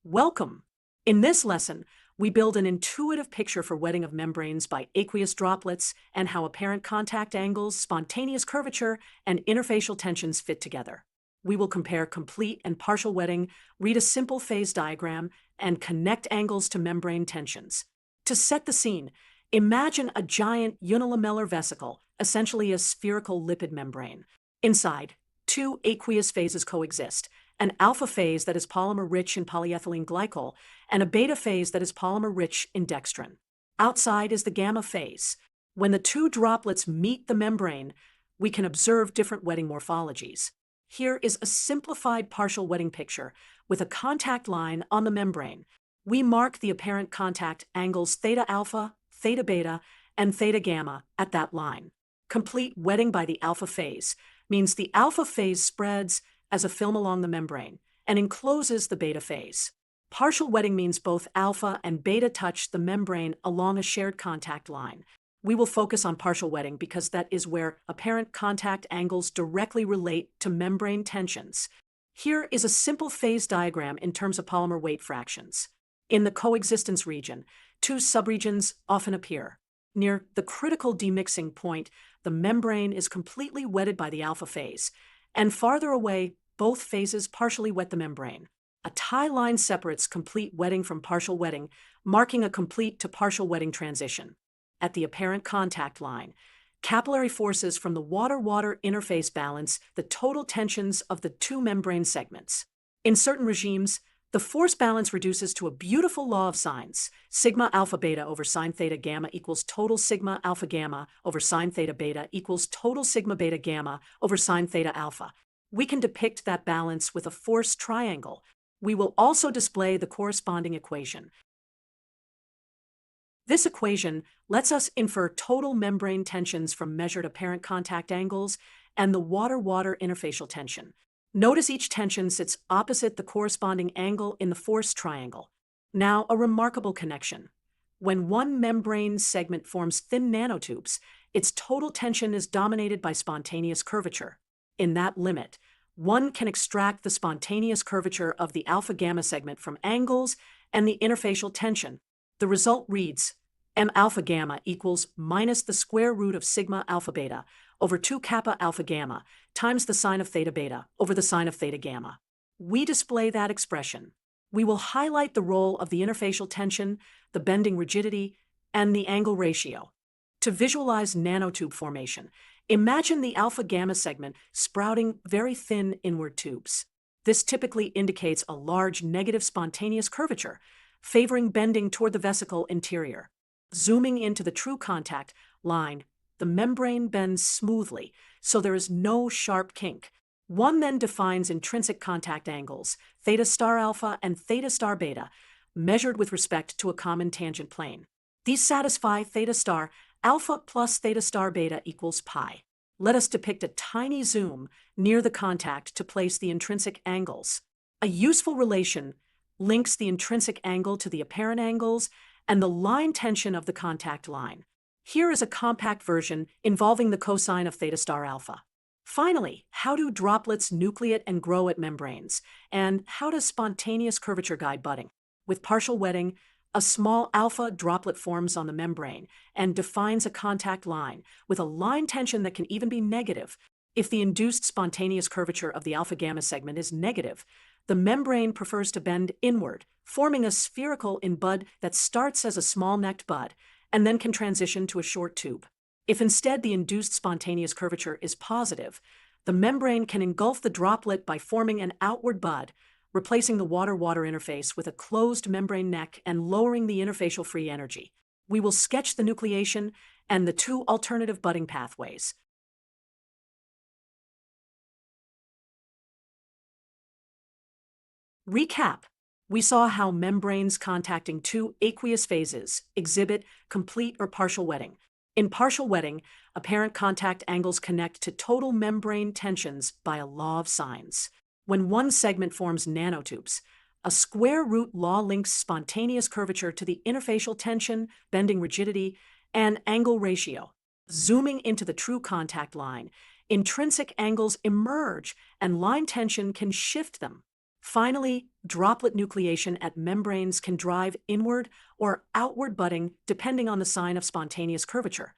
Welcome! In this lesson, we build an intuitive picture for wetting of membranes by aqueous droplets and how apparent contact angles, spontaneous curvature, and interfacial tensions fit together. We will compare complete and partial wetting, read a simple phase diagram, and connect angles to membrane tensions. To set the scene, imagine a giant unilamellar vesicle, essentially a spherical lipid membrane. Inside, two aqueous phases coexist: an alpha phase that is polymer-rich in polyethylene glycol, and a beta phase that is polymer-rich in dextrin. Outside is the gamma phase. When the two droplets meet the membrane, we can observe different wetting morphologies. Here is a simplified partial wetting picture with a contact line on the membrane. We mark the apparent contact angles theta alpha, theta beta, and theta gamma at that line. Complete wetting by the alpha phase means the alpha phase spreads as a film along the membrane and encloses the beta phase. Partial wetting means both alpha and beta touch the membrane along a shared contact line. We will focus on partial wetting because that is where apparent contact angles directly relate to membrane tensions. Here is a simple phase diagram in terms of polymer weight fractions. In the coexistence region, two subregions often appear. Near the critical demixing point, the membrane is completely wetted by the alpha phase, and farther away, both phases partially wet the membrane. A tie line separates complete wetting from partial wetting, marking a complete to partial wetting transition. At the apparent contact line, capillary forces from the water-water interface balance the total tensions of the two membrane segments. In certain regimes, the force balance reduces to a beautiful law of sines. Sigma alpha beta over sine theta gamma equals total sigma alpha gamma over sine theta beta equals total sigma beta gamma over sine theta alpha. We can depict that balance with a force triangle. We will also display the corresponding equation. This equation lets us infer total membrane tensions from measured apparent contact angles and the water-water interfacial tension. Notice each tension sits opposite the corresponding angle in the force triangle. Now, a remarkable connection. When one membrane segment forms thin nanotubes, its total tension is dominated by spontaneous curvature. In that limit, one can extract the spontaneous curvature of the alpha-gamma segment from angles and the interfacial tension. The result reads m alpha gamma equals minus the square root of sigma alpha beta over 2 kappa alpha gamma times the sine of theta beta over the sine of theta gamma. We display that expression. We will highlight the role of the interfacial tension, the bending rigidity, and the angle ratio. To visualize nanotube formation, imagine the alpha-gamma segment sprouting very thin inward tubes. This typically indicates a large negative spontaneous curvature, favoring bending toward the vesicle interior. Zooming into the true contact line, the membrane bends smoothly, so there is no sharp kink. One then defines intrinsic contact angles, theta star alpha and theta star beta, measured with respect to a common tangent plane. These satisfy theta star alpha plus theta star beta equals pi. Let us depict a tiny zoom near the contact to place the intrinsic angles. A useful relation links the intrinsic angle to the apparent angles and the line tension of the contact line. Here is a compact version involving the cosine of theta star alpha. Finally, how do droplets nucleate and grow at membranes? And how does spontaneous curvature guide budding? With partial wetting, a small alpha droplet forms on the membrane and defines a contact line with a line tension that can even be negative. If the induced spontaneous curvature of the alpha-gamma segment is negative, the membrane prefers to bend inward, forming a spherical in bud that starts as a small-necked bud and then can transition to a short tube. If instead the induced spontaneous curvature is positive, the membrane can engulf the droplet by forming an outward bud, replacing the water-water interface with a closed membrane neck and lowering the interfacial free energy. We will sketch the nucleation and the two alternative budding pathways. Recap. We saw how membranes contacting two aqueous phases exhibit complete or partial wetting. In partial wetting, apparent contact angles connect to total membrane tensions by a law of sines. When one segment forms nanotubes, a square root law links spontaneous curvature to the interfacial tension, bending rigidity, and angle ratio. Zooming into the true contact line, intrinsic angles emerge and line tension can shift them. Finally, droplet nucleation at membranes can drive inward or outward budding depending on the sign of spontaneous curvature.